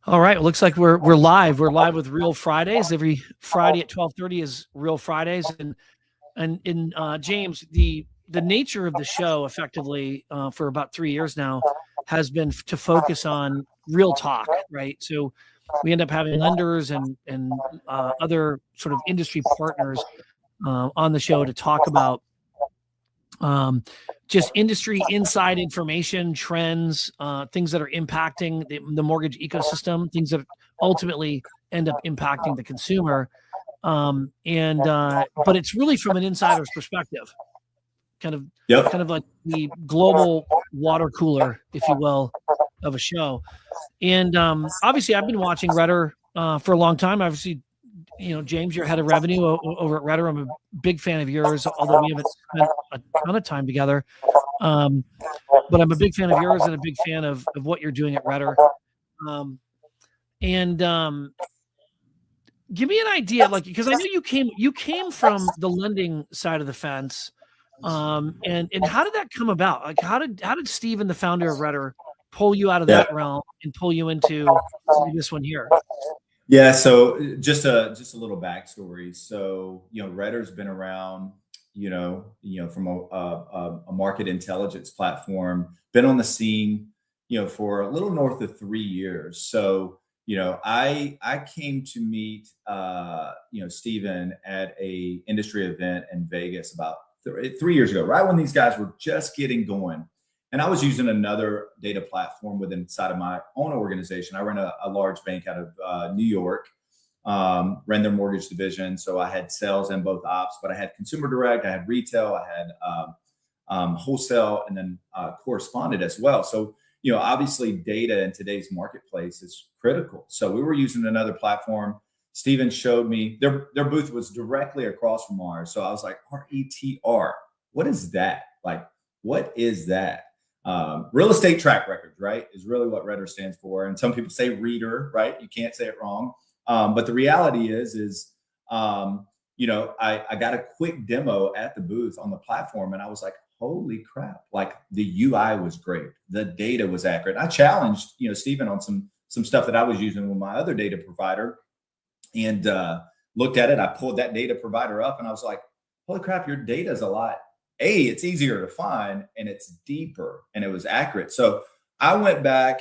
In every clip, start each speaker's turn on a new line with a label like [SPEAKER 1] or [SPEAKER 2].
[SPEAKER 1] All right. It looks like we're live. We're live with Real Fridays. Every Friday at 12:30 is Real Fridays, and James, the nature of the show, effectively, for about 3 years now, has been to focus on real talk, right? So we end up having lenders and other sort of industry partners on the show to talk about just industry inside information, trends, things that are impacting the mortgage ecosystem, things that ultimately end up impacting the consumer. But it's really from an insider's perspective, kind of like the global water cooler, if you will, of a show. And obviously, I've been watching RETR for a long time. Obviously, James, you're head of revenue over at RETR. I'm a big fan of yours, although we haven't spent a ton of time together. But I'm a big fan of yours and a big fan of what you're doing at RETR. Give me an idea, like, because I know you came from the lending side of the fence, and how did that come about? Like, how did Steven, the founder of RETR, pull you out of that realm and pull you into this one here?
[SPEAKER 2] Yeah, so just a little backstory. So RETR's been around, from a market intelligence platform, been on the scene, for a little north of 3 years. So I came to meet Steven at a industry event in Vegas about 3 years ago, right when these guys were just getting going. And I was using another data platform inside of my own organization. I ran a large bank out of New York, ran their mortgage division. So I had sales and both ops, but I had consumer direct, I had retail, I had wholesale, and then correspondent as well. So, obviously data in today's marketplace is critical. So we were using another platform. Steven showed me, their booth was directly across from ours. So I was like, RETR, what is that? Like, what is that? Real estate track records, right, is really what RETR stands for. And some people say reader, right? You can't say it wrong. But the reality is I got a quick demo at the booth on the platform, and I was like, holy crap, like the UI was great. The data was accurate. I challenged, Steven on some stuff that I was using with my other data provider, and looked at it. I pulled that data provider up and I was like, holy crap, your data is a lot. It's easier to find and it's deeper and it was accurate. So I went back,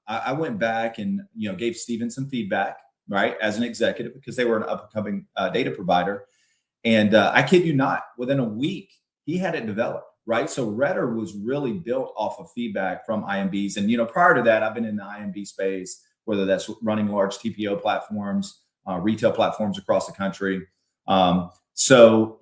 [SPEAKER 2] I went back and, gave Steven some feedback, right, as an executive, because they were an up and coming data provider. And I kid you not, within a week, he had it developed, right? So RETR was really built off of feedback from IMBs. And, prior to that, I've been in the IMB space, whether that's running large TPO platforms, retail platforms across the country. So,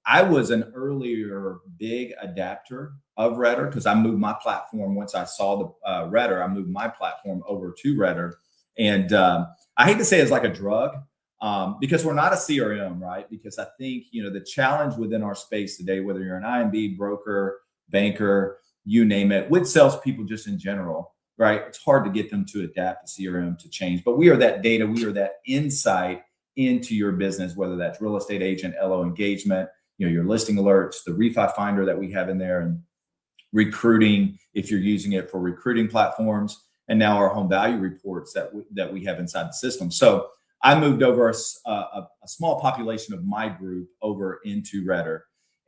[SPEAKER 2] I was an earlier big adapter of RETR because I moved my platform. Once I saw the RETR, I moved my platform over to RETR. And I hate to say it's like a drug because we're not a CRM, right? Because I think, the challenge within our space today, whether you're an IMB, broker, banker, you name it, with salespeople just in general, right? It's hard to get them to adapt to CRM to change. But we are that data, we are that insight into your business, whether that's real estate agent, LO engagement, your listing alerts, the refi finder that we have in there, and recruiting, if you're using it for recruiting platforms, and now our home value reports that we have inside the system. So I moved over a small population of my group over into RETR,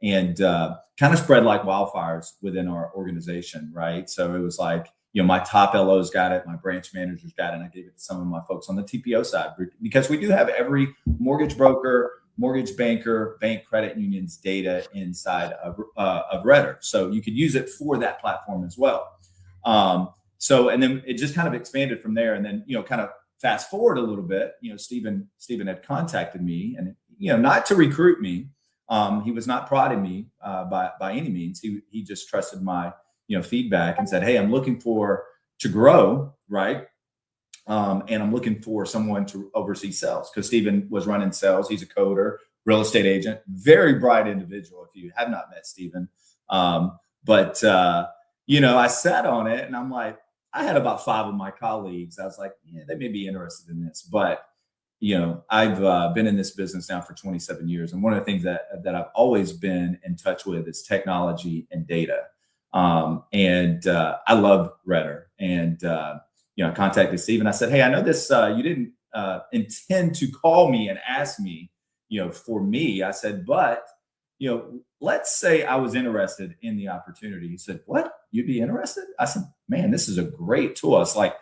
[SPEAKER 2] and kind of spread like wildfires within our organization, right? So it was like, my top LOs got it, my branch managers got it, and I gave it to some of my folks on the TPO side, because we do have every mortgage broker, mortgage banker, bank, credit unions data inside of RETR. So you could use it for that platform as well. So, and then it just kind of expanded from there. And then, kind of fast forward a little bit, Steven had contacted me, and, not to recruit me. He was not prodding me by any means. He just trusted my feedback and said, hey, I'm looking to grow, right? And I'm looking for someone to oversee sales, because Steven was running sales. He's a coder, real estate agent, very bright individual if you have not met Steven. But I sat on it and I'm like, I had about 5 of my colleagues. I was like, yeah, they may be interested in this, but I've been in this business now for 27 years. And one of the things that I've always been in touch with is technology and data. I love RETR. And, I contacted Steve and I said, hey, I know this, you didn't intend to call me and ask me, for me. I said, but, let's say I was interested in the opportunity. He said, what? You'd be interested? I said, man, this is a great tool. It's like,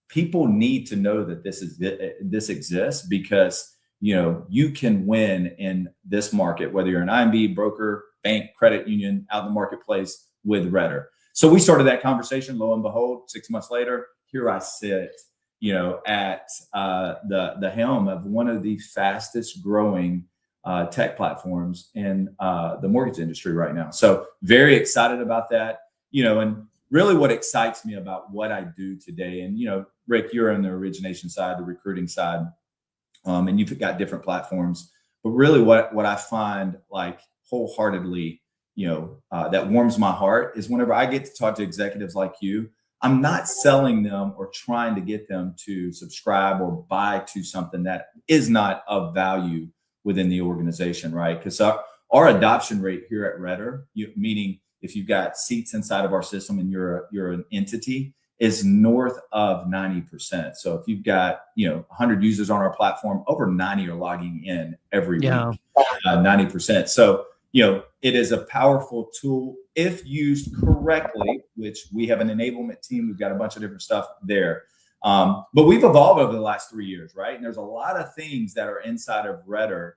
[SPEAKER 2] people need to know that this exists, because, you can win in this market, whether you're an IMB, broker, bank, credit union, out in the marketplace with RETR. So we started that conversation. Lo and behold, 6 months later, here I sit, at the helm of one of the fastest growing tech platforms in the mortgage industry right now. So very excited about that, and really what excites me about what I do today. And, Rick, you're on the origination side, the recruiting side, and you've got different platforms. But really what I find, like, wholeheartedly, that warms my heart is whenever I get to talk to executives like you. I'm not selling them or trying to get them to subscribe or buy to something that is not of value within the organization, right? Because our adoption rate here at RETR, meaning if you've got seats inside of our system and you're an entity, is north of 90%. So if you've got 100 users on our platform, over 90 are logging in every week, 90%. So it is a powerful tool if used correctly, which we have an enablement team. We've got a bunch of different stuff there. But we've evolved over the last 3 years, right? And there's a lot of things that are inside of RETR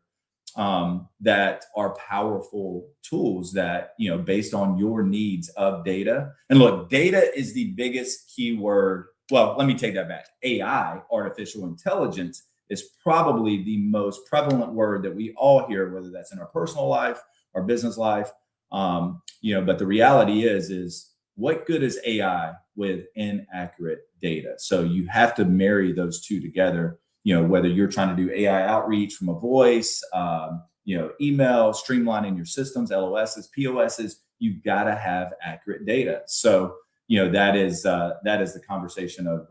[SPEAKER 2] that are powerful tools that, based on your needs of data. And look, data is the biggest keyword. Well, let me take that back. AI, artificial intelligence, is probably the most prevalent word that we all hear, whether that's in our personal life, our business life. But the reality is what good is AI with inaccurate data? So you have to marry those two together, whether you're trying to do AI outreach from a voice, email, streamlining your systems, LOSs, POSs, you've got to have accurate data. So, that is the conversation of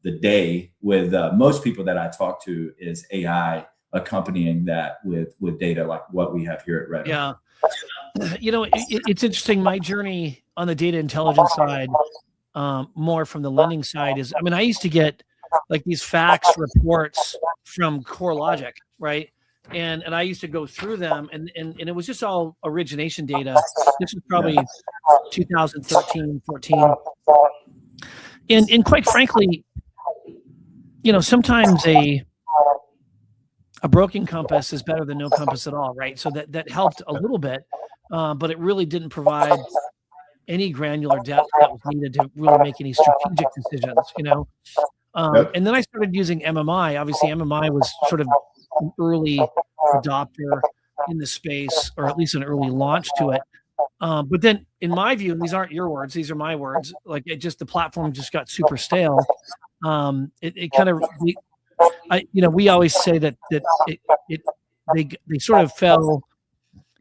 [SPEAKER 2] the day with most people that I talk to, is AI accompanying that with data like what we have here at RETR.
[SPEAKER 1] Yeah. It's interesting. My journey on the data intelligence side, more from the lending side, is, I used to get like these fax reports from CoreLogic, right? And I used to go through them, and it was just all origination data. This was probably 2013, 14. And quite frankly, sometimes a broken compass is better than no compass at all, right? So that helped a little bit, but it really didn't provide any granular depth that was needed to really make any strategic decisions, And then I started using MMI. Obviously, MMI was sort of an early adopter in the space, or at least an early launch to it. But then, in my view, and these aren't your words, these are my words, like the platform just got super stale. It kind of, we always say that they sort of fell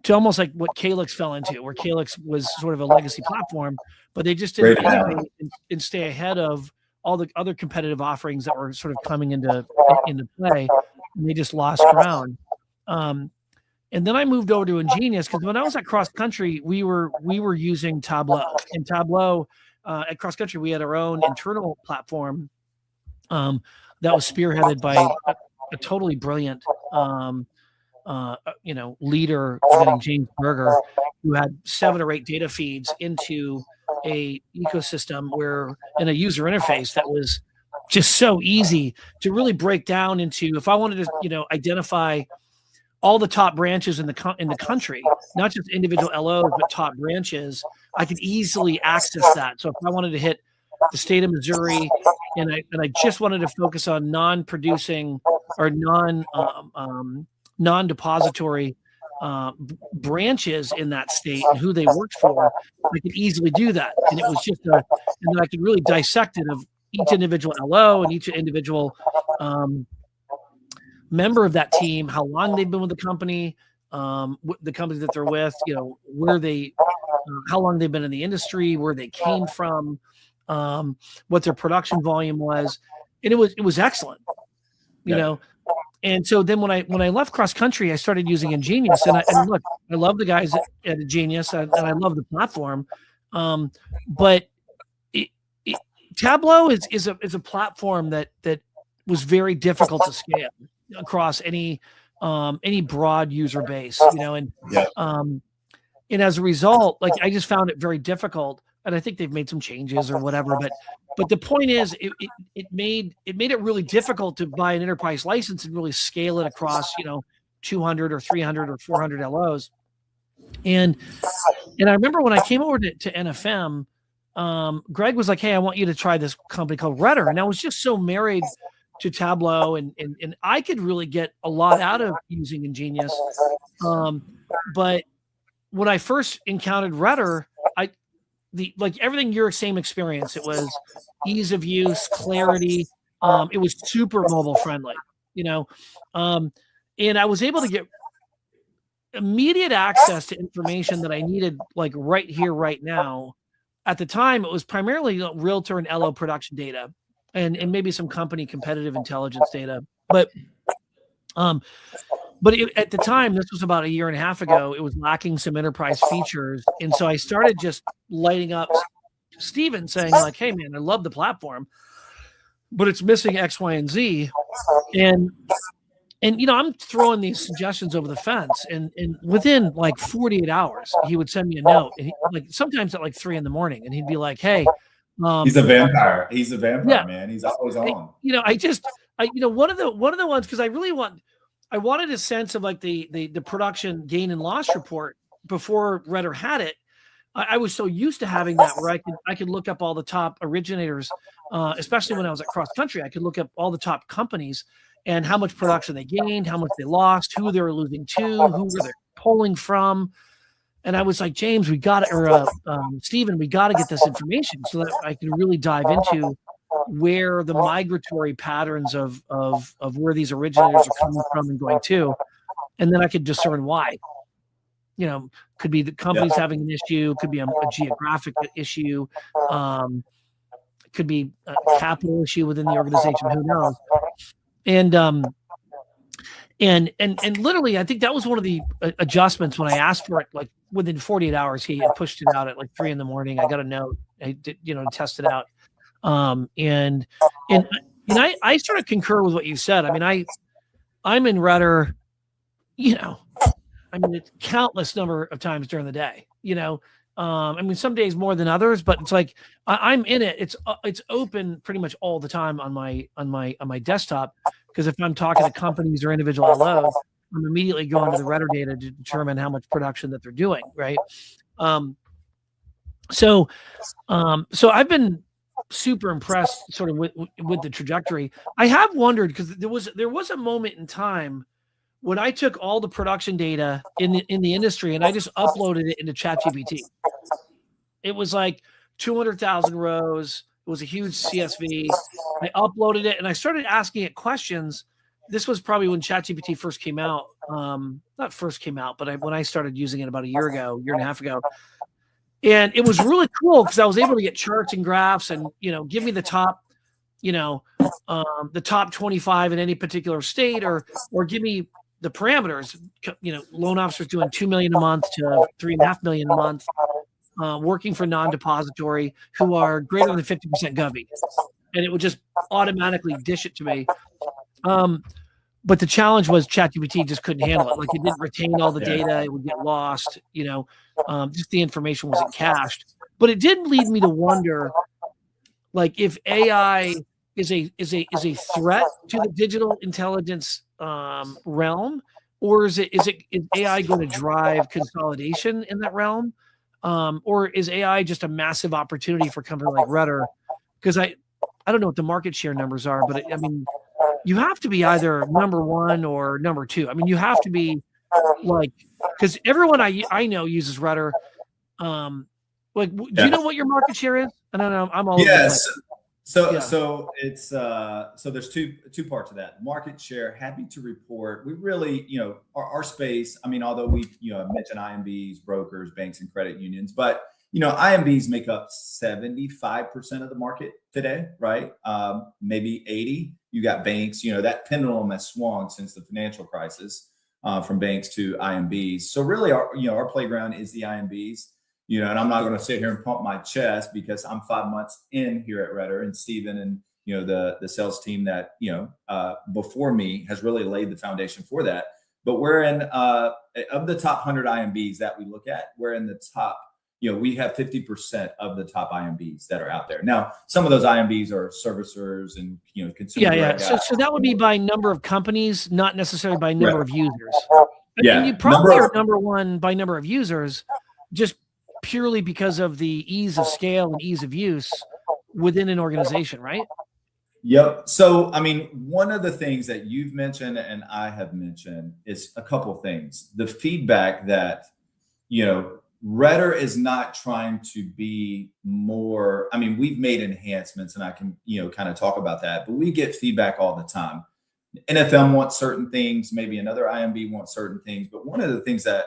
[SPEAKER 1] to almost like what Calyx fell into, where Calyx was sort of a legacy platform, but they just didn't innovate and stay ahead of all the other competitive offerings that were sort of coming into play, and they just lost ground. And then I moved over to Ingenius, because when I was at Cross Country, we were using Tableau. And Tableau, at Cross Country, we had our own internal platform that was spearheaded by a totally brilliant leader named James Berger, who had 7 or 8 data feeds into a ecosystem in a user interface that was just so easy to really break down into. If I wanted to, identify all the top branches in the country, not just individual LOs, but top branches, I could easily access that. So if I wanted to hit the state of Missouri, and I just wanted to focus on non-producing or non-depository branches in that state and who they worked for, I could easily do that. And it was just and then I could really dissect it of each individual LO and each individual member of that team, how long they've been with the company, the company that they're with, where they, how long they've been in the industry, where they came from, what their production volume was. And it was excellent, you know? And so then when I left Cross Country, I started using Ingenius, and look, I love the guys at Ingenius, and I love the platform. But Tableau is a platform that was very difficult to scale across any broad user base, and and as a result, like I just found it very difficult. And I think they've made some changes or whatever, but the point is, it made it really difficult to buy an enterprise license and really scale it across 200 or 300 or 400 LOs. And I remember when I came over to NFM, Greg was like, "Hey, I want you to try this company called RETR," and I was just so married to Tableau, and I could really get a lot out of using Ingenious. But when I first encountered RETR, like everything your same experience. It was ease of use, clarity. It was super mobile friendly, and I was able to get immediate access to information that I needed, like right here, right now. At the time, it was primarily realtor and LO production data, and maybe some company competitive intelligence data. But at the time, this was about a year and a half ago, it was lacking some enterprise features. And so I started just lighting up Steven saying like, "Hey man, I love the platform, but it's missing X, Y, and Z." And I'm throwing these suggestions over the fence, and within like 48 hours, he would send me a note, and like sometimes at like 3 a.m, and he'd be like, "Hey,
[SPEAKER 2] he's a vampire. He's a vampire, man. He's always on."
[SPEAKER 1] One of the ones, because I wanted a sense of like the production gain and loss report before RETR had it. I was so used to having that where I could look up all the top originators, especially when I was at cross country. I could look up all the top companies and how much production they gained, how much they lost, who they were losing to, who were they pulling from. And I was like, "James, Steven, we got to get this information so that I can really dive into where the migratory patterns of where these originators are coming from and going to, and then I could discern why." Could be the company's having an issue, could be a geographic issue, could be a capital issue within the organization, who knows. And literally, I think that was one of the adjustments when I asked for it. Like within 48 hours, he had pushed it out at like 3 a.m. I got a note, I did, to test it out. And I sort of concur with what you said. I mean, I'm in RETR, it's countless number of times during the day, some days more than others, but it's like I'm in it. It's open pretty much all the time on my desktop, because if I'm talking to companies or individual LOs, I'm immediately going to the RETR data to determine how much production that they're doing, right? So I've been super impressed sort of with the trajectory. I have wondered, because there was a moment in time when I took all the production data in the industry and I just uploaded it into ChatGPT. It was like 200,000 rows. It was a huge CSV. I uploaded it and I started asking it questions. This was probably when ChatGPT first came out. Not first came out, but when I started using it about a year and a half ago. And it was really cool because I was able to get charts and graphs and, give me the top, the top 25 in any particular state, or give me the parameters. Loan officers doing 2 million a month to 3.5 million a month, working for non-depository who are greater than 50% Govy, and it would just automatically dish it to me. But the challenge was ChatGPT just couldn't handle it. Like it didn't retain all the data; it would get lost. Just the information wasn't cached. But it did lead me to wonder, like, if AI is a threat to the digital intelligence realm, or is AI going to drive consolidation in that realm, or is AI just a massive opportunity for a company like RETR? Because I don't know what the market share numbers are, but you have to be either number one or number two. You have to be like, because everyone I know uses RETR. Do you know what your market share is? I don't know. I'm all over the place.
[SPEAKER 2] So it's so there's two parts of that. Market share, happy to report, we really, our space, although we, mentioned IMBs, brokers, banks, and credit unions, but IMBs make up 75% of the market today, right? Maybe 80. You got banks, that pendulum has swung since the financial crisis, from banks to IMBs. So really our playground is the IMBs. and I'm not going to sit here and pump my chest because I'm 5 months in here at RETR, and Steven and, the sales team that, before me has really laid the foundation for that. But we're in, of the top 100 IMBs that we look at, we're in the top, we have 50% of the top IMBs that are out there. Now, some of those IMBs are servicers and, consumer.
[SPEAKER 1] Yeah. So that would be by number of companies, not necessarily by number of users.
[SPEAKER 2] Yeah.
[SPEAKER 1] And you probably are number one by number of users, just purely because of the ease of scale and ease of use within an organization, right?
[SPEAKER 2] Yep. So, I mean, one of the things that you've mentioned and I have mentioned is a couple of things. The feedback that, RETR is not trying to be more. I mean, we've made enhancements, and I can, kind of talk about that, but we get feedback all the time. NFM wants certain things, maybe another IMB wants certain things. But one of the things that,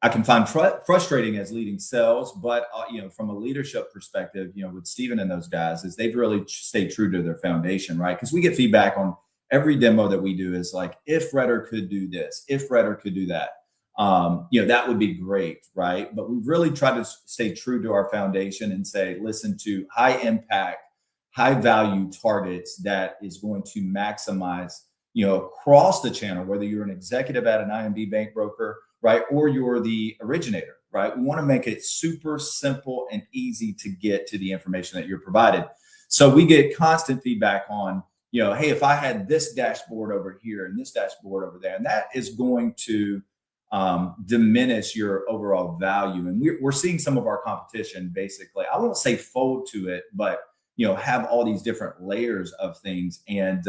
[SPEAKER 2] I can find frustrating as leading sales, but from a leadership perspective, with Steven and those guys, is they've really stayed true to their foundation, right? Because we get feedback on every demo that we do is like, if RETR could do this, if RETR could do that, that would be great, right? But we've really tried to stay true to our foundation and say, listen to high impact, high value targets that is going to maximize, across the channel, whether you're an executive at an IMB bank broker, right? Or you're the originator, right? We want to make it super simple and easy to get to the information that you're provided. So we get constant feedback on, hey, if I had this dashboard over here and this dashboard over there, and that is going to diminish your overall value. And we're seeing some of our competition basically, I won't say fold to it, but, have all these different layers of things. And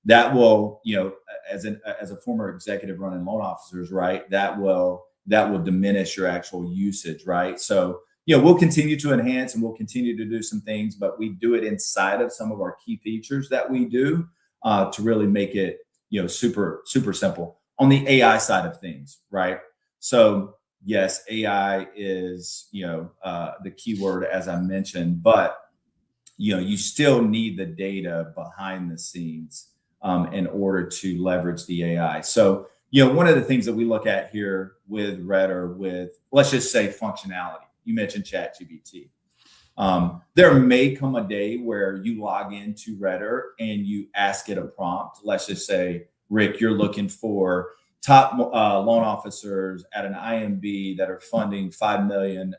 [SPEAKER 2] that will, as a former executive running loan officers, right, that will diminish your actual usage, right? So, we'll continue to enhance and we'll continue to do some things, but we do it inside of some of our key features that we do to really make it, super, super simple. On the AI side of things, right? So yes, AI is, the keyword as I mentioned, but you still need the data behind the scenes in order to leverage the AI. So, one of the things that we look at here with RETR, with let's just say functionality, you mentioned ChatGPT. There may come a day where you log into RETR and you ask it a prompt. Let's just say, Rick, you're looking for top loan officers at an IMB that are funding $5 million,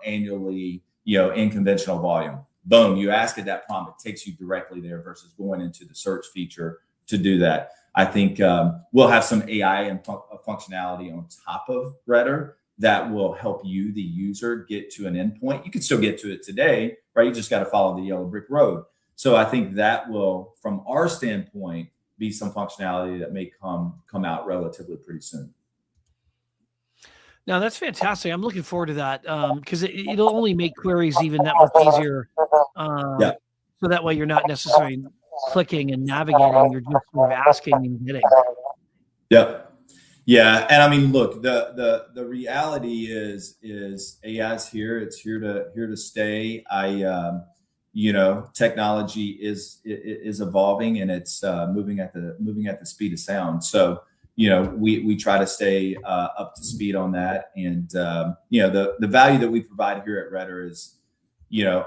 [SPEAKER 2] annually, in conventional volume. Boom, you ask it that prompt, it takes you directly there versus going into the search feature to do that. I think we'll have some AI and functionality on top of RETR that will help you, the user, get to an endpoint. You can still get to it today, right? You just got to follow the yellow brick road. So I think that will, from our standpoint, be some functionality that may come out relatively pretty soon.
[SPEAKER 1] Now that's fantastic. I'm looking forward to that because it'll only make queries even that much easier.
[SPEAKER 2] Yeah.
[SPEAKER 1] So that way you're not necessarily clicking and navigating; you're just sort of asking and getting.
[SPEAKER 2] Yep. Yeah, and I mean, look, the reality is AI's here. It's here to stay. Technology is evolving and it's moving at the speed of sound. So, we try to stay up to speed on that. And the value that we provide here at RETR is,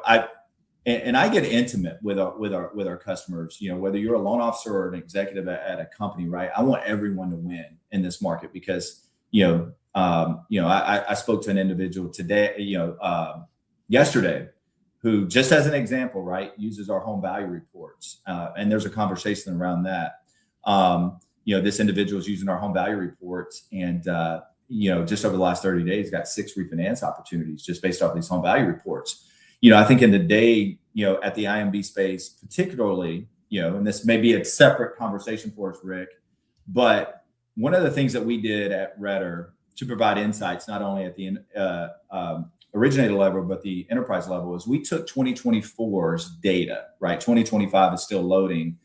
[SPEAKER 2] I get intimate with our customers. Whether you're a loan officer or an executive at a company, right? I want everyone to win in this market because I spoke to an individual today, yesterday, who, just as an example, right, uses our home value reports, and there's a conversation around that. This individual is using our home value reports, and just over the last 30 days, got 6 refinance opportunities just based off these home value reports. I think in the day, at the IMB space, particularly, and this may be a separate conversation for us, Rick, but one of the things that we did at RETR to provide insights, not only at the originator level, but the enterprise level, is we took 2024's data, right? 2025 is still loading.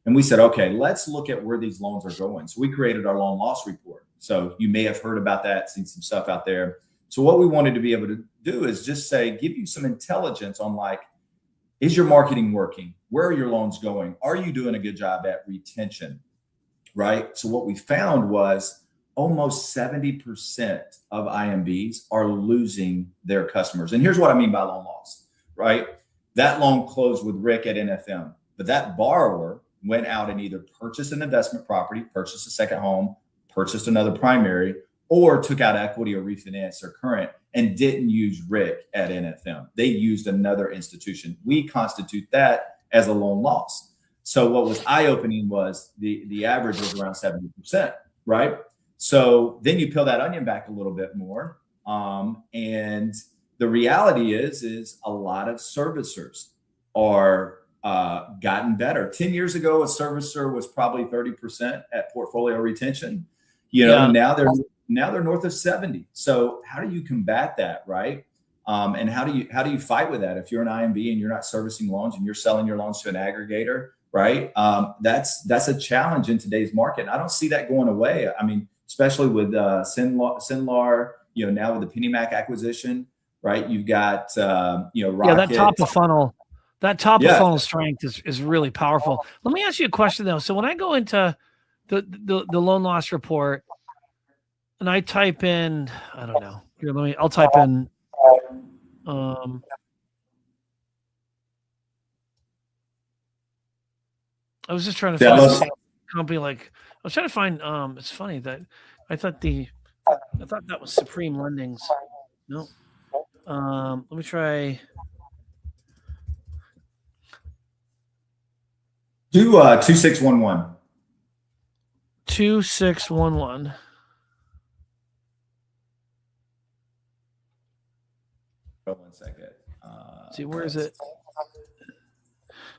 [SPEAKER 2] And we said, okay, let's look at where these loans are going. So we created our loan loss report. So you may have heard about that, seen some stuff out there. So what we wanted to be able to do is just say, give you some intelligence on, like, is your marketing working? Where are your loans going? Are you doing a good job at retention? Right? So what we found was almost 70% of IMBs are losing their customers. And here's what I mean by loan loss, right? That loan closed with Rick at NFM, but that borrower went out and either purchased an investment property, purchased a second home, purchased another primary, or took out equity or refinanced their current and didn't use Rick at NFM. They used another institution. We constitute that as a loan loss. So what was eye-opening was the average was around 70%, right? So then you peel that onion back a little bit more. And the reality is a lot of servicers are gotten better. 10 years ago, a servicer was probably 30% at portfolio retention. Now they're north of 70. So how do you combat that, right? And how do you fight with that if you're an IMB and you're not servicing loans and you're selling your loans to an aggregator, right? That's a challenge in today's market. And I don't see that going away. I mean, especially with Sinlar, now with the PennyMac acquisition, right? You've got Roque.
[SPEAKER 1] That top of funnel. That top of funnel strength is really powerful. Let me ask you a question though. So when I go into the loan loss report and I type in, I don't know. Here, I'll type in I was just trying to find a company I was trying to find it's funny that I thought that was Supreme Lending's. No. Let me try
[SPEAKER 2] 2611.
[SPEAKER 1] 2611.
[SPEAKER 2] Hold 1 second.
[SPEAKER 1] See, where is it?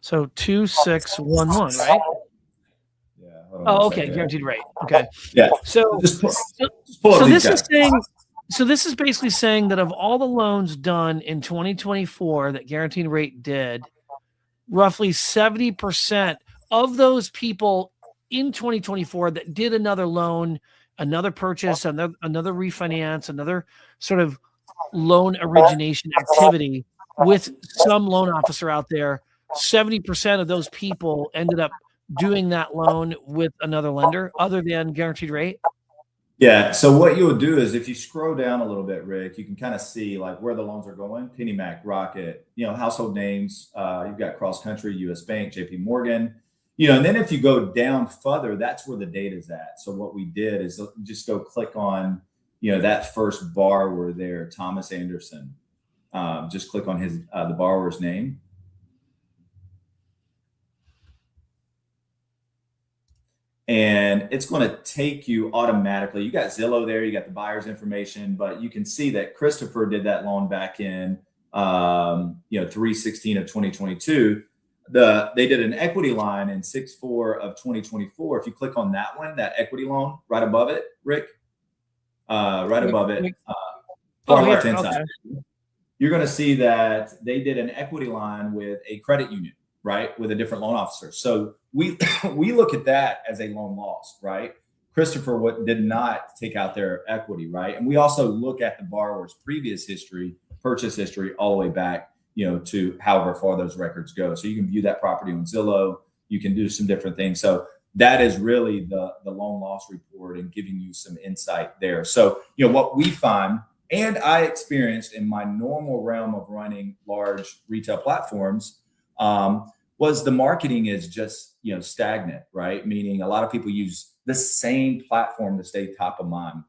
[SPEAKER 1] So 2611, right?
[SPEAKER 2] Yeah.
[SPEAKER 1] Oh, okay. Guaranteed rate. Okay.
[SPEAKER 2] Yeah.
[SPEAKER 1] So
[SPEAKER 2] just pull
[SPEAKER 1] so this is saying. So this is basically saying that of all the loans done in 2024 that guaranteed rate did, roughly 70% of those people in 2024 that did another loan, another purchase, another refinance, another sort of loan origination activity with some loan officer out there, 70% of those people ended up doing that loan with another lender other than guaranteed rate.
[SPEAKER 2] Yeah. So what you'll do is if you scroll down a little bit, Rick, you can kind of see like where the loans are going. PennyMac, Rocket, household names. You've got Cross Country, US Bank, JP Morgan, and then if you go down further, that's where the data is at. So what we did is just go click on, that first borrower there, Thomas Anderson. Just click on the borrower's name. And it's going to take you automatically. You got Zillow there, you got the buyer's information, but you can see that Christopher did that loan back in 3/16 of 2022. They did an equity line in 6/4 of 2024. If you click on that one, that equity loan right above it, Rick, right above it, far left-hand side, you're going to see that they did an equity line with a credit union, right, with a different loan officer. So we look at that as a loan loss, right? Christopher did not take out their equity, right? And we also look at the borrower's previous history, purchase history, all the way back, to however far those records go. So you can view that property on Zillow. You can do some different things. So that is really the loan loss report and giving you some insight there. So, what we find, and I experienced in my normal realm of running large retail platforms, was the marketing is just, stagnant, right? Meaning a lot of people use the same platform to stay top of mind.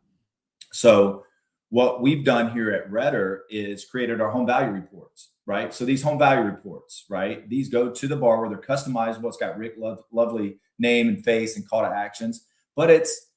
[SPEAKER 2] So what we've done here at RETR is created our home value reports, right? So these home value reports, right? These go to the borrower. They're customizable. It's got Rick lovely name and face and call to actions, but it's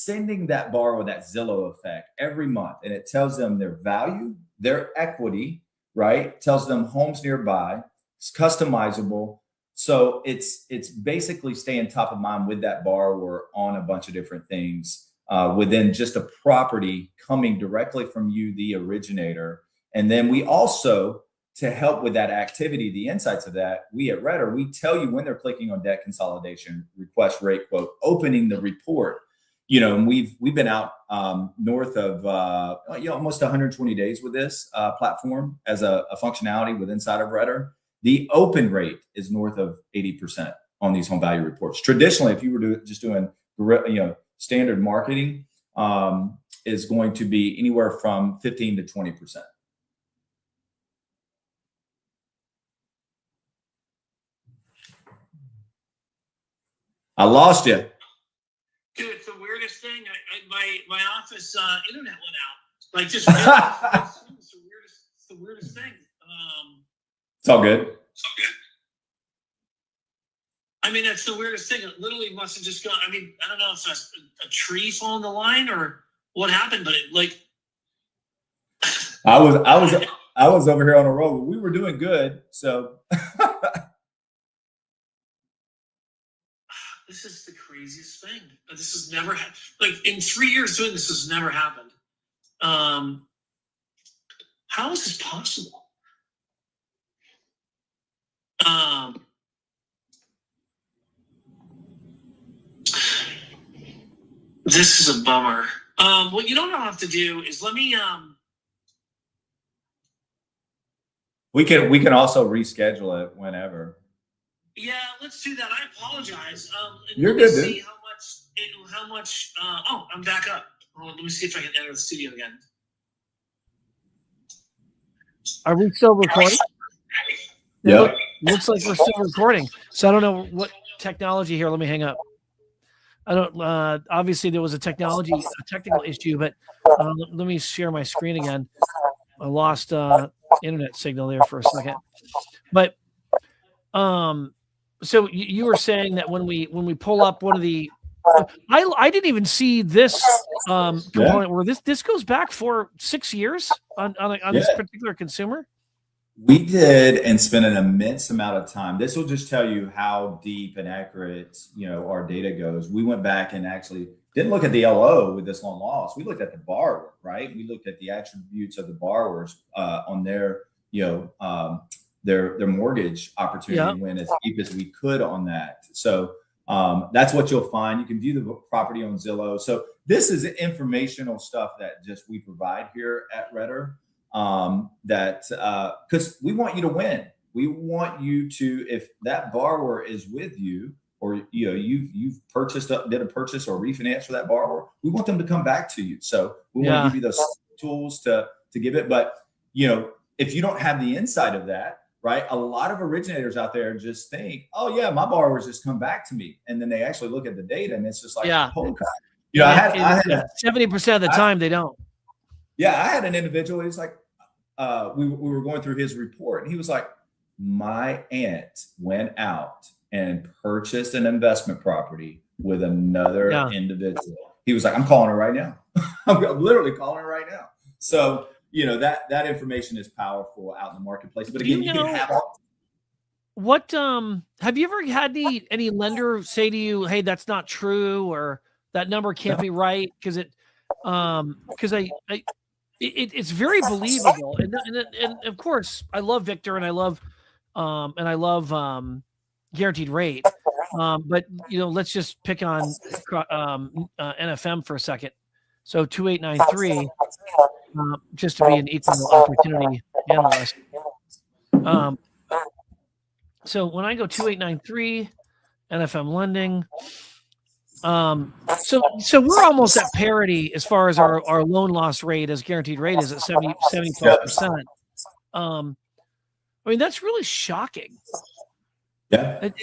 [SPEAKER 2] sending that borrower that Zillow effect every month. And it tells them their value, their equity, right? It tells them homes nearby. It's customizable. So it's basically staying top of mind with that borrower on a bunch of different things within just a property coming directly from you, the originator. And then we also, to help with that activity, the insights of that, we at RETR, we tell you when they're clicking on debt consolidation, request rate quote, opening the report. And we've been out north of almost 120 days with this platform as a functionality with inside of RETR. The open rate is north of 80% on these home value reports. Traditionally, if you were just doing standard marketing, is going to be anywhere from 15 to 20%. I lost you.
[SPEAKER 1] Dude, it's the weirdest thing. My office internet went out. Like just it's the weirdest thing.
[SPEAKER 2] It's all good.
[SPEAKER 1] I mean, that's the weirdest thing. It literally must have just gone. I mean, I don't know if it's a tree falling the line or what happened, but it like.
[SPEAKER 2] I was over here on a roll. We were doing good, so.
[SPEAKER 1] This is the craziest thing. This has never happened. Like in 3 years doing this has never happened. How is this possible? This is a bummer. What you don't have to do is let me.
[SPEAKER 2] We can also reschedule it whenever.
[SPEAKER 1] Yeah, let's do that. I apologize.
[SPEAKER 2] You're good, dude.
[SPEAKER 1] See how much. Oh, I'm back up. Hold on, let me see if I can enter the studio again. Are we still recording?
[SPEAKER 2] Yeah.
[SPEAKER 1] Looks like we're still recording. So I don't know what technology here. Let me hang up. I don't. Obviously, there was a technical issue, but let me share my screen again. I lost internet signal there for a second, but so you were saying that when we pull up one of the, I didn't even see this component where this goes back for 6 years on this particular consumer.
[SPEAKER 2] We did and spent an immense amount of time. This will just tell you how deep and accurate, our data goes. We went back and actually didn't look at the LO with this loan loss. We looked at the borrower, right? We looked at the attributes of the borrowers on their, their mortgage opportunity and went as deep as we could on that. So that's what you'll find. You can view the property on Zillow. So this is informational stuff that just we provide here at RETR. Because we want you to win. We want you to, if that borrower is with you, or you've did a purchase or refinance for that borrower, we want them to come back to you. So we want to give you those tools to give it. But if you don't have the insight of that, right? A lot of originators out there just think, oh yeah, my borrowers just come back to me, and then they actually look at the data, and it's just like, holy crap. I had
[SPEAKER 1] 70% of the time they don't.
[SPEAKER 2] Yeah, I had an individual. He's like, we were going through his report, and he was like, my aunt went out and purchased an investment property with another individual. He was like, I'm calling her right now. I'm literally calling her right now. So, that information is powerful out in the marketplace. But again, you can have
[SPEAKER 1] what have you ever had any lender say to you, hey, that's not true, or that number can't be right? Because it's very believable, and of course, I love Victor, and I love guaranteed rate. But let's just pick on NFM for a second. So 2893, just to be an equal opportunity analyst. So when I go 2893, NFM lending. So we're almost at parity as far as our loan loss rate as guaranteed rate is at 75%. I mean, that's really shocking.
[SPEAKER 2] Yeah.
[SPEAKER 1] It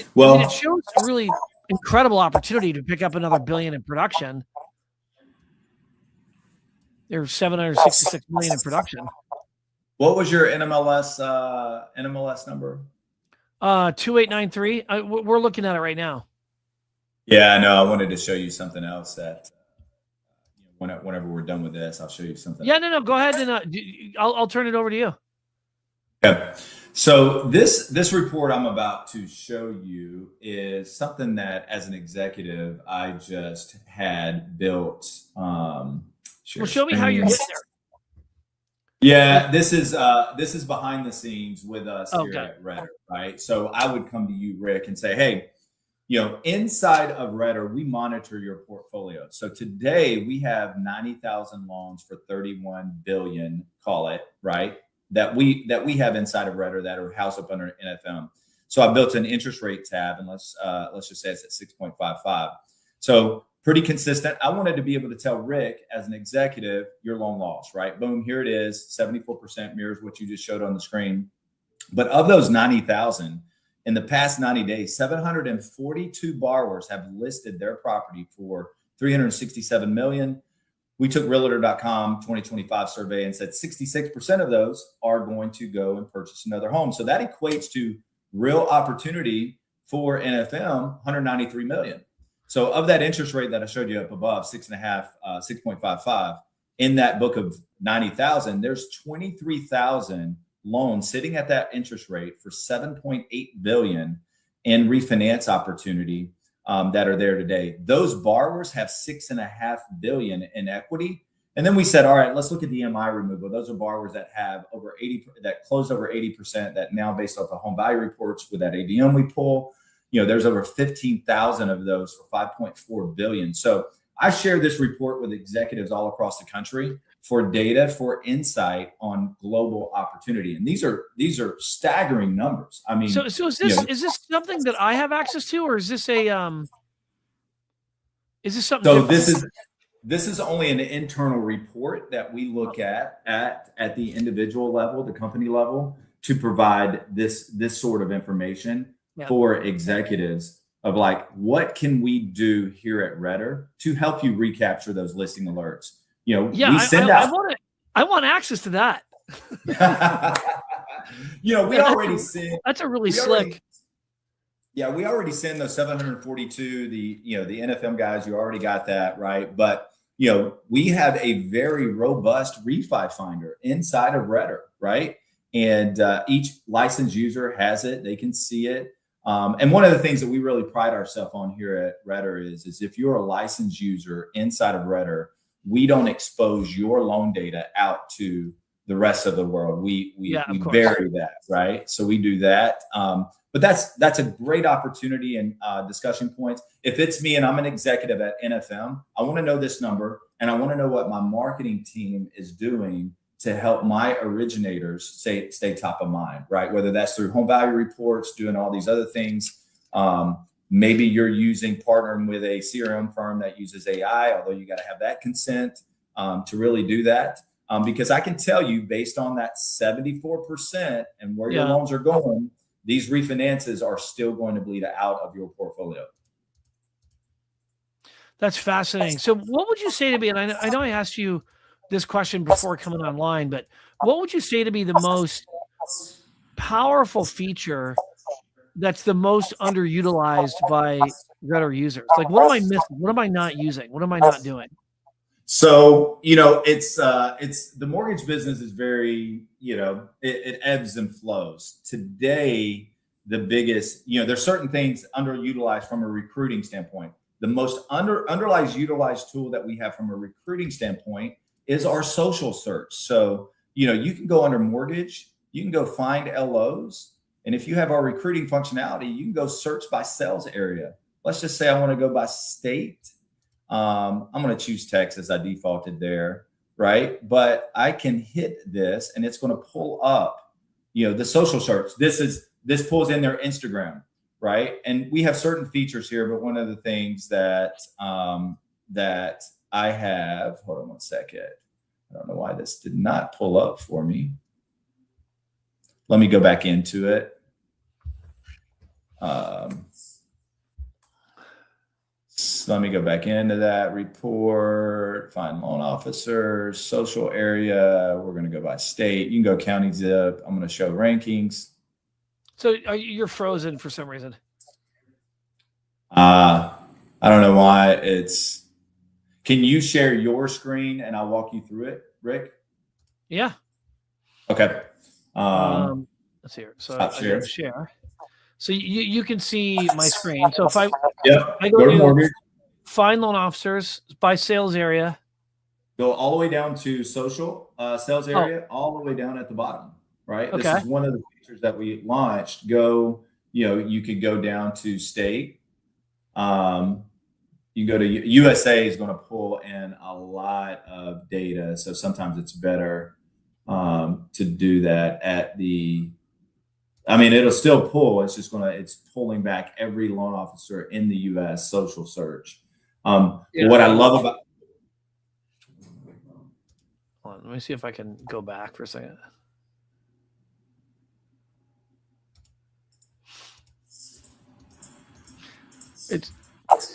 [SPEAKER 1] shows a really incredible opportunity to pick up another $1 billion in production. There's $766 million in production.
[SPEAKER 2] What was your NMLS number?
[SPEAKER 1] 2893. We're looking at it right now.
[SPEAKER 2] Yeah, no, I wanted to show you something else that whenever we're done with this, I'll show you something.
[SPEAKER 1] Yeah, no, go ahead, and I'll turn it over to you.
[SPEAKER 2] Okay. So this report I'm about to show you is something that, as an executive, I just had built.
[SPEAKER 1] Show me how you're getting there.
[SPEAKER 2] Yeah, this is behind the scenes with us here at RETR, right? So I would come to you, Rick, and say, hey, inside of RETR, we monitor your portfolio. So today we have 90,000 loans for 31 billion, call it, right? That we have inside of RETR that are housed up under NFM. So I built an interest rate tab, and let's just say it's at 6.55. So pretty consistent. I wanted to be able to tell Rick as an executive, your loan loss, right? Boom, here it is. 74% mirrors what you just showed on the screen. But of those 90,000, in the past 90 days, 742 borrowers have listed their property for $367 million. We took Realtor.com 2025 survey and said 66% of those are going to go and purchase another home. So that equates to real opportunity for NFM, 193 million. So of that interest rate that I showed you up above, 6.55, in that book of 90,000, there's 23,000 loans sitting at that interest rate for 7.8 billion in refinance opportunity that are there today. Those borrowers have 6.5 billion in equity. And then we said, all right, let's look at the MI removal. Those are borrowers that have over 80, that closed over 80%, that now based off the home value reports with that ADM we pull, there's over 15,000 of those for 5.4 billion. So I share this report with executives all across the country for data, for insight on global opportunity. And these are staggering numbers. I mean,
[SPEAKER 1] so is this something that I have access to, or is this a is this something?
[SPEAKER 2] So this is only an internal report that we look at the individual level, the company level, to provide this sort of information for executives of like, what can we do here at RETR to help you recapture those listing alerts? We send out.
[SPEAKER 1] I want access to that.
[SPEAKER 2] We already send.
[SPEAKER 1] That's a really slick.
[SPEAKER 2] We already send those 742. The NFM guys, you already got that, right? But we have a very robust refi finder inside of RETR, right? And each licensed user has it; they can see it. And one of the things that we really pride ourselves on here at RETR is if you're a licensed user inside of RETR, we don't expose your loan data out to the rest of the world. We vary that, right? So we do that. But that's a great opportunity and discussion points. If it's me and I'm an executive at NFM, I want to know this number, and I want to know what my marketing team is doing to help my originators stay top of mind, right? Whether that's through home value reports, doing all these other things. Maybe you're partnering with a CRM firm that uses AI, although you got to have that consent to really do that. Because I can tell you, based on that 74% and where your loans are going, these refinances are still going to bleed out of your portfolio.
[SPEAKER 1] That's fascinating. So what would you say to me, and I know I asked you this question before coming online, but what would you say to be the most powerful feature that's the most underutilized by RETR users? Like, what am I missing? What am I not using? What am I not doing?
[SPEAKER 2] So, it's the mortgage business is very, it ebbs and flows. Today, the biggest, there's certain things underutilized from a recruiting standpoint. The most utilized tool that we have from a recruiting standpoint is our social search. So, you can go under mortgage, you can go find LOs. And if you have our recruiting functionality, you can go search by sales area. Let's just say I want to go by state. I'm going to choose Texas. I defaulted there, right? But I can hit this and it's going to pull up, the social search. This pulls in their Instagram, right? And we have certain features here, but one of the things that I have, hold on one second. I don't know why this did not pull up for me. Let me go back into it. Let me go back into that report, find loan officers, social area. We're going to go by state. You can go county zip. I'm going to show rankings.
[SPEAKER 1] So you're frozen for some reason.
[SPEAKER 2] I don't know why can you share your screen and I'll walk you through it, Rick?
[SPEAKER 1] Yeah.
[SPEAKER 2] Okay.
[SPEAKER 1] Let's see here. So I share. So you can see my screen. So if I
[SPEAKER 2] go to mortgage,
[SPEAKER 1] find loan officers by sales area,
[SPEAKER 2] go all the way down to social sales area, all the way down at the bottom, right?
[SPEAKER 1] Okay.
[SPEAKER 2] This is one of the features that we launched. You could go down to state. You go to USA is going to pull in a lot of data. So sometimes it's better to do that it'll still pull. It's just it's pulling back every loan officer in the US social search. What I love about,
[SPEAKER 1] hold on, let me see if I can go back for a second. It's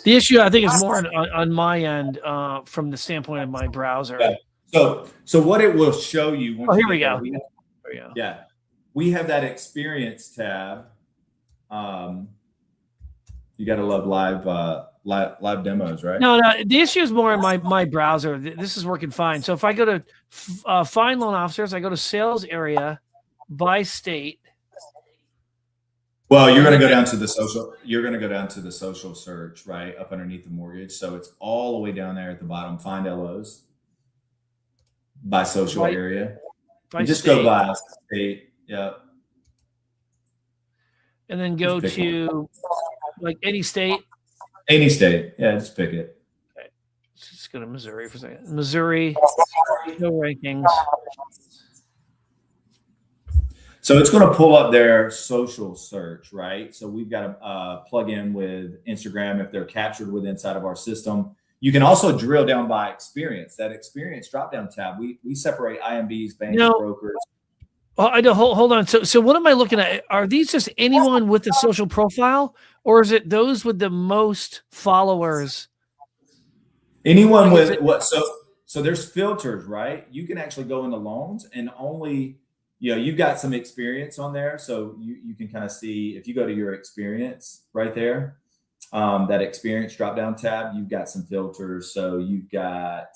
[SPEAKER 1] the issue. I think is more on my end from the standpoint of my browser.
[SPEAKER 2] Yeah. So what it will show you. Once
[SPEAKER 1] here we go.
[SPEAKER 2] Yeah, we have that experience tab. You got to love live demos, right?
[SPEAKER 1] No, the issue is more in my browser. This is working fine. So if I go to find loan officers, I go to sales area by state.
[SPEAKER 2] Well, you're going to go down to the social. You're going to go down to the social search, right, up underneath the mortgage. So it's all the way down there at the bottom. Find LOs by social area.
[SPEAKER 1] By
[SPEAKER 2] just
[SPEAKER 1] state.
[SPEAKER 2] go by state. Yeah.
[SPEAKER 1] And then go to like any state.
[SPEAKER 2] Any state. Yeah, just pick it.
[SPEAKER 1] Okay. Let's just go to Missouri for a second. Missouri, no rankings.
[SPEAKER 2] So it's going to pull up their social search, right? So we've got to plug in with Instagram if they're captured with inside of our system. You can also drill down by experience. That experience drop-down tab, we separate IMBs, banks, brokers.
[SPEAKER 1] Oh, I know. Hold on. So what am I looking at? Are these just anyone with a social profile, or is it those with the most followers?
[SPEAKER 2] Anyone with what? So there's filters, right? You can actually go into loans and only, you've got some experience on there. So you can kind of see if you go to your experience right there, that experience drop down tab, you've got some filters. So you've got,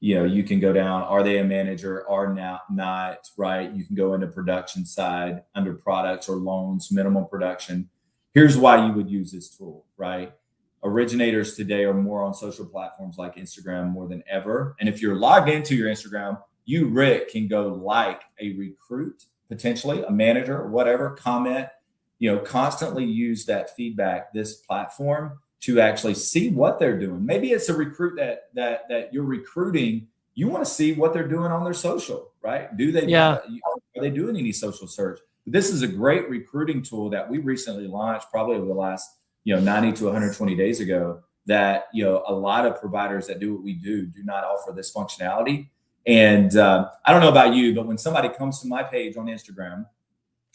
[SPEAKER 2] you can go down, are they a manager or not, right? You can go into production side under products or loans, minimum production. Here's why you would use this tool, right? Originators today are more on social platforms like Instagram more than ever. And if you're logged into your Instagram, you, Rick, can go like a recruit, potentially a manager or whatever, comment, constantly use that feedback, this platform to actually see what they're doing. Maybe it's a recruit that you're recruiting. You want to see what they're doing on their social, right? Are they doing any social search? This is a great recruiting tool that we recently launched probably over the last, 90 to 120 days ago that, a lot of providers that do what we do not offer this functionality. And I don't know about you, but when somebody comes to my page on Instagram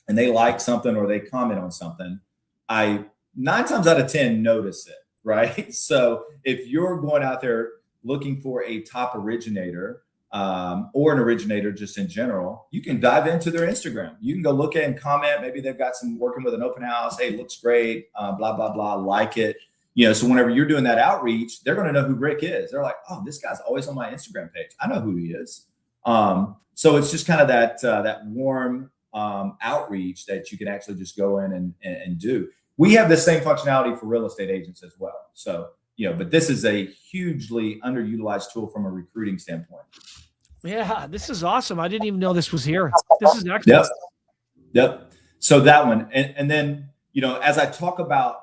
[SPEAKER 2] and they like something or they comment on something, I 9 times out of 10 notice it, right? So if you're going out there looking for a top originator or an originator just in general, you can dive into their Instagram. You can go look at and comment. Maybe they've got some working with an open house. Hey, looks great, blah, blah, blah, like it. So whenever you're doing that outreach, they're going to know who Rick is. They're like, oh, this guy's always on my Instagram page. I know who he is. So it's just kind of that warm outreach that you can actually just go in and do. We have the same functionality for real estate agents as well. So, but this is a hugely underutilized tool from a recruiting standpoint.
[SPEAKER 1] Yeah, this is awesome. I didn't even know this was here. This is excellent.
[SPEAKER 2] Yep. So that one. And then, as I talk about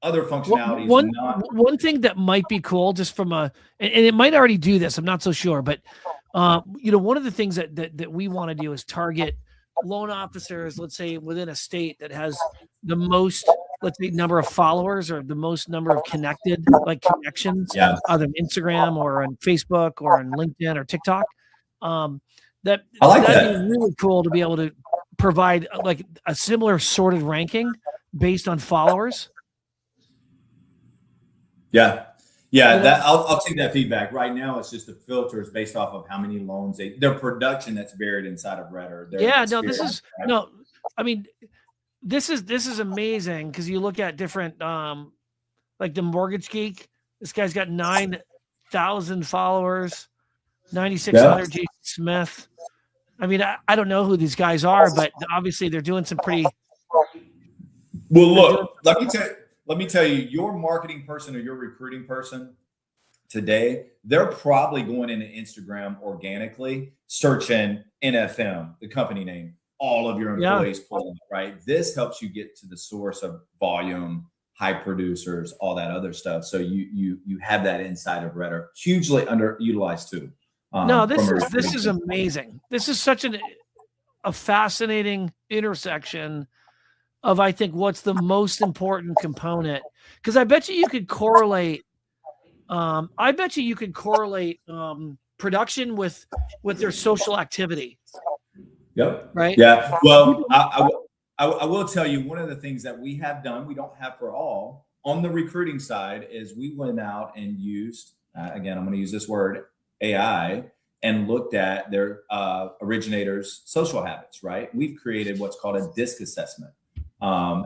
[SPEAKER 2] other functionalities.
[SPEAKER 1] One thing that might be cool just from and it might already do this, I'm not so sure, but one of the things that we want to do is target loan officers, let's say within a state that has the most, let's say, number of followers or the most number of connections, either on Instagram or on Facebook or on LinkedIn or TikTok. That'd be really cool to be able to provide like a similar sorted ranking based on followers.
[SPEAKER 2] Yeah. I'll take that feedback. Right now, it's just the filters based off of how many loans their production that's buried inside of RETR.
[SPEAKER 1] This is amazing because you look at different, like the Mortgage Geek. This guy's got 9,000 followers, 9,600 Jason Smith. I mean, I don't know who these guys are, but obviously they're doing some pretty.
[SPEAKER 2] Well, look, let me tell you, your marketing person or your recruiting person today, they're probably going into Instagram organically, searching NFM, the company name, all of your employees pull up, right? This helps you get to the source of volume, high producers, all that other stuff. So you have that inside of RETR, hugely underutilized too.
[SPEAKER 1] This is amazing. This is such a fascinating intersection of, I think, what's the most important component, because I bet you could correlate I bet you could correlate production with their social activity.
[SPEAKER 2] Yep.
[SPEAKER 1] Right.
[SPEAKER 2] Yeah. Well, I will tell you one of the things that we have done, we don't have for all on the recruiting side, is we went out and used, again, I'm going to use this word, AI, and looked at their originators' social habits, right? We've created what's called a DISC assessment.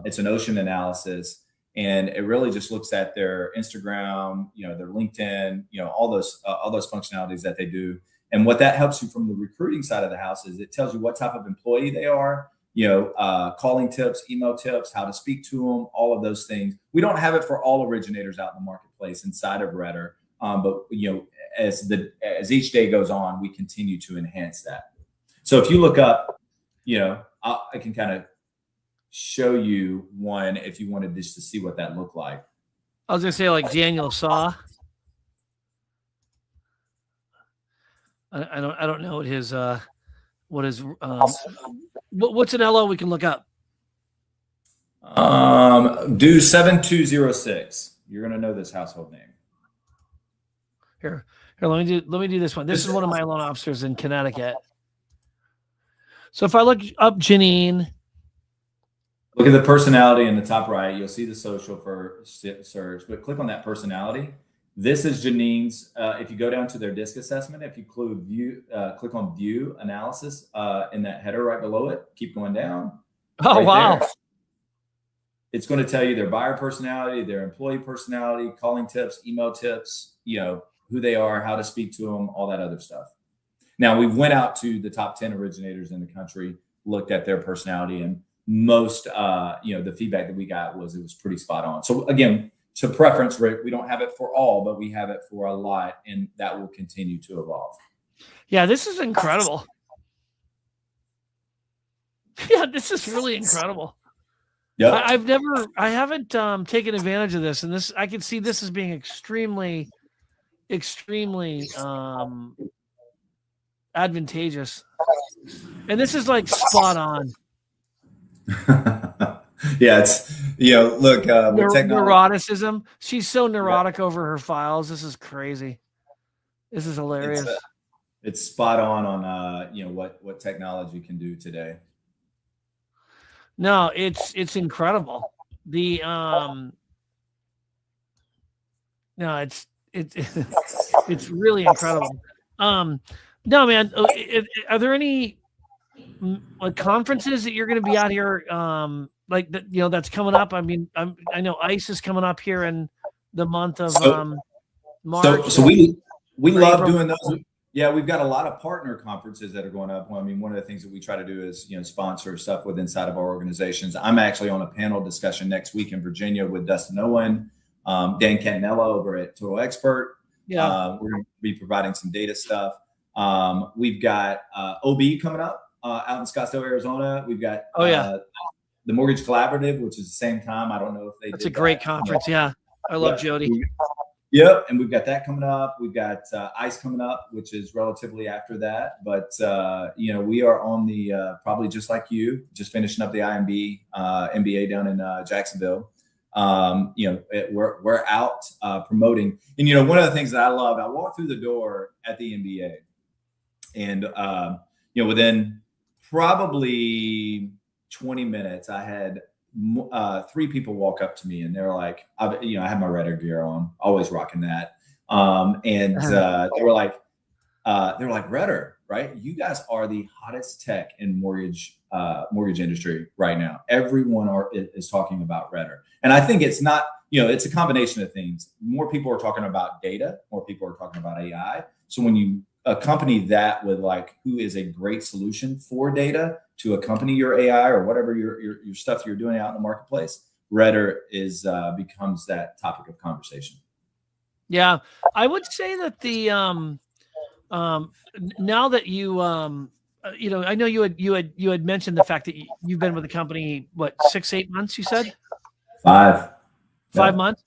[SPEAKER 2] It's an ocean analysis, and it really just looks at their Instagram, their LinkedIn, all those functionalities that they do. And what that helps you from the recruiting side of the house is it tells you what type of employee they are, calling tips, email tips, how to speak to them, all of those things. We don't have it for all originators out in the marketplace inside of RETR, but as each day goes on, we continue to enhance that. So if you look up, I can kind of show you one if you wanted just to see what that looked like.
[SPEAKER 1] I was gonna say like Daniel Saw. I don't know what what's an LO we can look up.
[SPEAKER 2] Do 7206. You're gonna know this household name.
[SPEAKER 1] Here, let me do this one. This is one of my loan officers in Connecticut. So if I look up Janine,
[SPEAKER 2] look at the personality in the top right. You'll see the social for search, but click on that personality. This is Janine's. If you go down to their DISC assessment, if you click on view analysis in that header right below it, keep going down.
[SPEAKER 1] Oh, right, wow. There.
[SPEAKER 2] It's going to tell you their buyer personality, their employee personality, calling tips, email tips, who they are, how to speak to them, all that other stuff. Now, we went out to the top 10 originators in the country, looked at their personality, and most, the feedback that we got was it was pretty spot on. So again, to preference, Rick, we don't have it for all, but we have it for a lot, and that will continue to evolve.
[SPEAKER 1] Yeah, this is incredible. Yeah, this is really incredible. Yeah, I haven't taken advantage of this, and this I can see this as being extremely advantageous. And this is like spot on.
[SPEAKER 2] Yeah, it's look,
[SPEAKER 1] neuroticism. She's so neurotic over her files. This is crazy. This is hilarious.
[SPEAKER 2] It's spot on what technology can do today.
[SPEAKER 1] No, it's incredible. The no, it's really incredible. No, man, are there any like conferences that you're going to be out here like that, that's coming up? I mean, I know ICE is coming up here in the month of March.
[SPEAKER 2] So we love doing those. Yeah, we've got a lot of partner conferences that are going up. I mean, one of the things that we try to do is, sponsor stuff with inside of our organizations. I'm actually on a panel discussion next week in Virginia with Dustin Owen, Dan Cantanella over at Total Expert. Yeah, we're going to be providing some data stuff. We've got OB coming up out in Scottsdale, Arizona. We've got the Mortgage Collaborative, which is the same time. I don't know if they.
[SPEAKER 1] It's a great conference. Yeah, I love Jody.
[SPEAKER 2] Yep, and we've got that coming up. We've got ICE coming up, which is relatively after that. But we are on the probably just like you, just finishing up the IMB MBA down in Jacksonville. We're out promoting, and one of the things that I love, I walked through the door at the MBA, and within probably 20 minutes, I had 3 people walk up to me, and they're like, I have my RETR gear on, always rocking that. They were like, RETR, right? You guys are the hottest tech in mortgage industry right now. Everyone is talking about RETR. And I think it's not, it's a combination of things. More people are talking about data, more people are talking about AI. So when you accompany that with like, who is a great solution for data to accompany your AI or whatever your stuff you're doing out in the marketplace, RETR becomes that topic of conversation.
[SPEAKER 1] Yeah, I would say that the now that you I know you had mentioned the fact that you've been with the company, what, 6-8 months? You said
[SPEAKER 2] 5
[SPEAKER 1] months.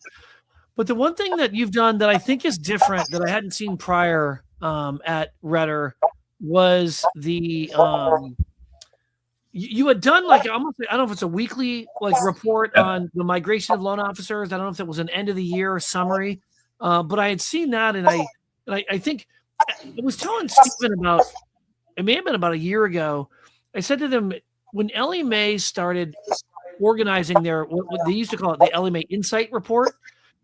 [SPEAKER 1] But the one thing that you've done that I think is different that I hadn't seen prior at RETR was the you had done like almost, I don't know if it's a weekly like report on the migration of loan officers. I don't know if it was an end of the year summary. But I had seen that, and I think I was telling Stephen about, it may have been about a year ago. I said to them, when Ellie Mae started organizing their, what they used to call it, the Ellie Mae Insight Report,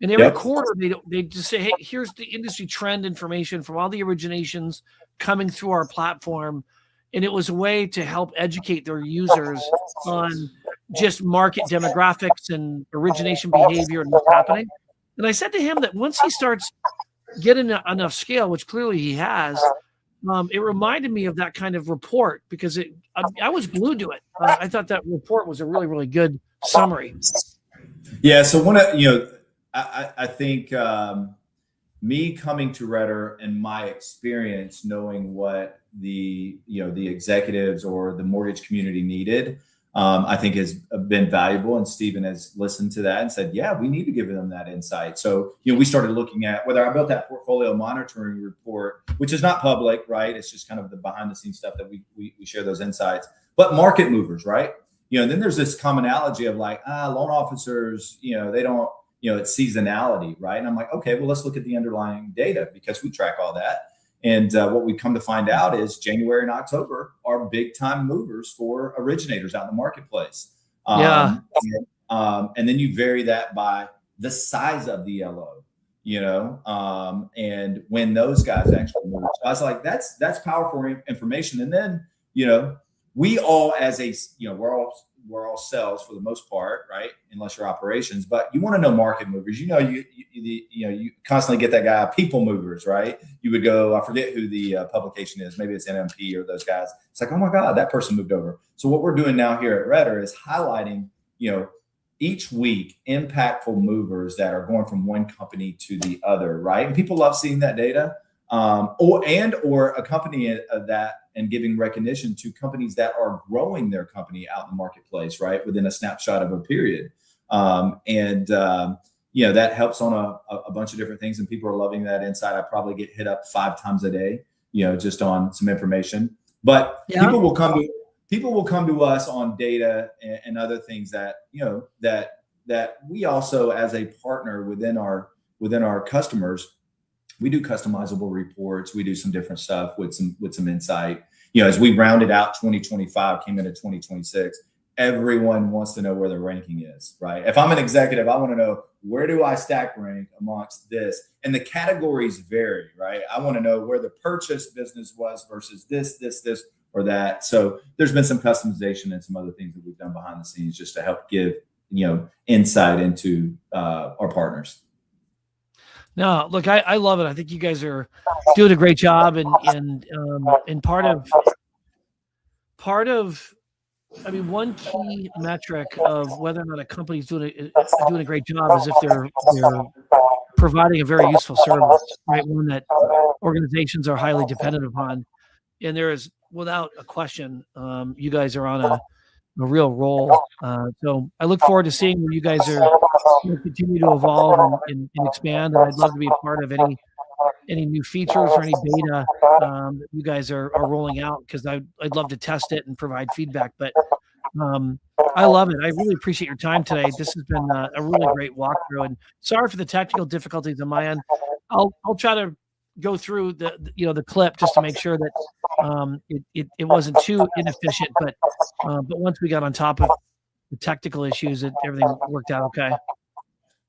[SPEAKER 1] and every
[SPEAKER 2] Yep.
[SPEAKER 1] quarter they just say, hey, here's the industry trend information from all the originations coming through our platform. And it was a way to help educate their users on just market demographics and origination behavior and what's happening. And I said to him that once he starts getting enough scale, which clearly he has, it reminded me of that kind of report, because I was glued to it. I thought that report was a really, really good summary.
[SPEAKER 2] Yeah. So I think me coming to RETR and my experience, knowing what the executives or the mortgage community needed, I think has been valuable. And Stephen has listened to that and said, yeah, we need to give them that insight. So, we started looking at whether I built that portfolio monitoring report, which is not public, right? It's just kind of the behind the scenes stuff that we share those insights, but market movers, right? And then there's this commonality of like, loan officers, they don't, it's seasonality, right? And I'm like, okay, well, let's look at the underlying data, because we track all that. And what we come to find out is January and October are big time movers for originators out in the marketplace. And then you vary that by the size of the LO, and when those guys actually move. So I was like, that's powerful information. And then, we all we're all sales for the most part, right? Unless you're operations, but you want to know market movers. You constantly get that guy, people movers, right? You would go, I forget who the publication is. Maybe it's NMP or those guys. It's like, oh my God, that person moved over. So what we're doing now here at RETR is highlighting, each week impactful movers that are going from one company to the other, right? And people love seeing that data, or accompany that and giving recognition to companies that are growing their company out in the marketplace, right, within a snapshot of a period. That helps on a bunch of different things, and people are loving that insight. I probably get hit up 5 times a day, just on some information. But people will come to us on data and other things that that we also, as a partner within our customers, we do customizable reports. We do some different stuff with some insight. As we rounded out 2025, came into 2026, everyone wants to know where their ranking is, right? If I'm an executive, I want to know, where do I stack rank amongst this? And the categories vary, right? I want to know where the purchase business was versus this, or that. So there's been some customization and some other things that we've done behind the scenes just to help give, insight into our partners.
[SPEAKER 1] No, look, I love it. I think you guys are doing a great job, and part of, I mean, one key metric of whether or not a company's doing a great job is if they're providing a very useful service, right? One that organizations are highly dependent upon, and there is, without a question, you guys are on a real roll. So I look forward to seeing where you guys are continue to evolve and expand. And I'd love to be a part of any new features or any beta that you guys are rolling out, because I'd love to test it and provide feedback. But I love it. I really appreciate your time today. This has been a really great walkthrough, and sorry for the technical difficulties on my end. I'll try to go through the clip just to make sure that it wasn't too inefficient, but once we got on top of the technical issues, everything worked out okay.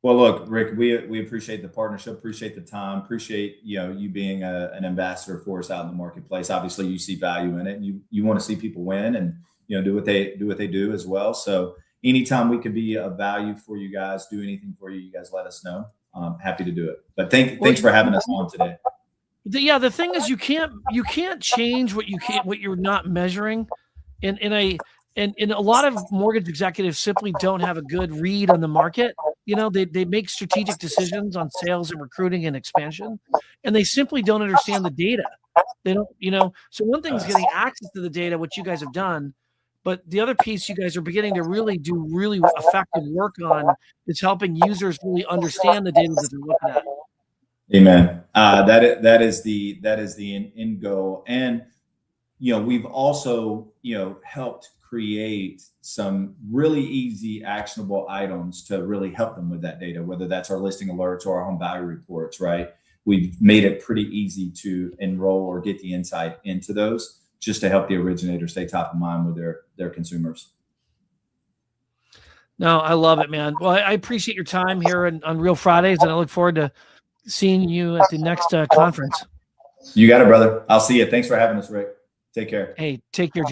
[SPEAKER 2] Well, look, Rick, we appreciate the partnership, appreciate the time, appreciate you being an ambassador for us out in the marketplace. Obviously, you see value in it, and you want to see people win and do what they do as well. So anytime we could be of value for you guys, do anything for you, you guys let us know. I'm happy to do it. But thanks for having us on today.
[SPEAKER 1] The thing is, you can't change what you're not measuring, and a lot of mortgage executives simply don't have a good read on the market. They make strategic decisions on sales and recruiting and expansion, and they simply don't understand the data. They don't, so one thing is getting access to the data, which you guys have done, but the other piece you guys are beginning to really do really effective work on is helping users really understand the data that they're looking at.
[SPEAKER 2] Amen. That is the end goal. And we've also helped create some really easy actionable items to really help them with that data, whether that's our listing alerts or our home value reports, right? We've made it pretty easy to enroll or get the insight into those, just to help the originator stay top of mind with their consumers.
[SPEAKER 1] No, I love it, man. Well, I appreciate your time here on Real Fridays, and I look forward to seeing you at the next conference.
[SPEAKER 2] You got it, brother. I'll see you. Thanks for having us, Rick. Take care.
[SPEAKER 1] Hey, take care, Jay.